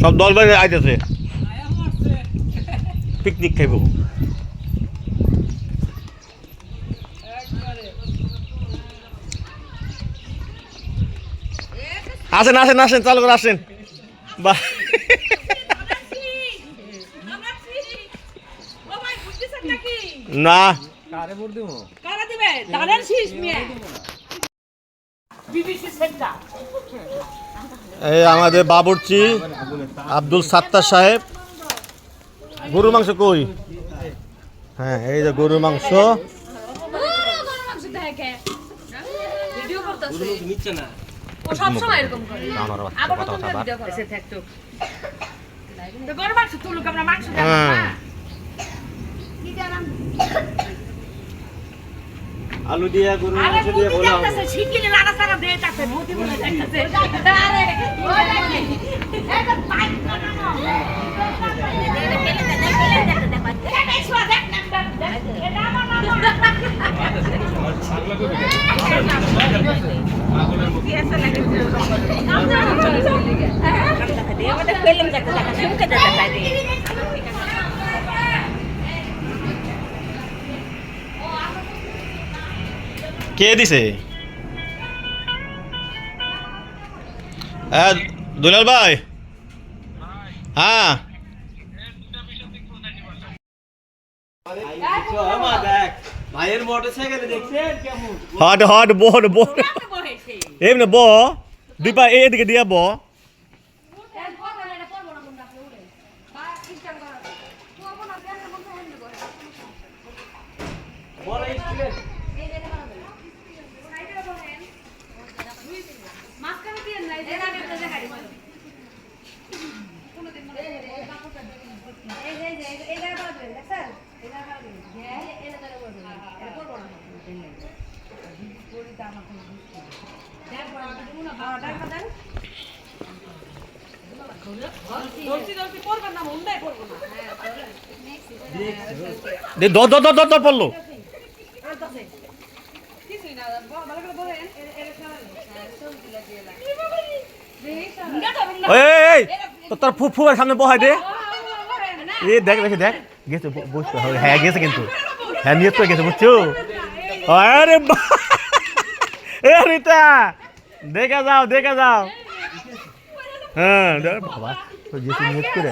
সব দল বাইরে আইতেছে পিকনিক খাইব আসেন আসেন আসেন চালু করে আসেন বাহ না এই আমাদের বাবুর্চি আব্দুল সাত্তার সাহেব গরুর মাংস কই হ্যাঁ এই যে গরুর মাংস আলু দিয়া গরু মাংস দিয়ে বলা হবে শিকিলে লাগা সারা দে তাতে মোটি বলে দেখতেছে আরে এটা পাইপ বানানো এটা বানানো ছাগলা করে কি আছে লাগে আমাদের ফিল্ম দেখতে দেখা শুনতে দেখা লাগে কে দিছে দুলাল ভাই হ্যাঁ ভাইয়ের মোটরসাইকেলে দেখছেন কেমন হট হট বড় বড় এমনে ব দুই পা এদিকে দিয়া ব পড়লো তোর ফুফুর সামনে বহাই দে এ দেখ দেখে দেখ গেছে বুঝতে হবে হ্যাঁ গেছে কিন্তু হ্যাঁ নিয়ত করে গেছে বুঝছো আরে এ রিতা দেখে যাও হ্যাঁ বাবা তো যেতে নিয়ত করে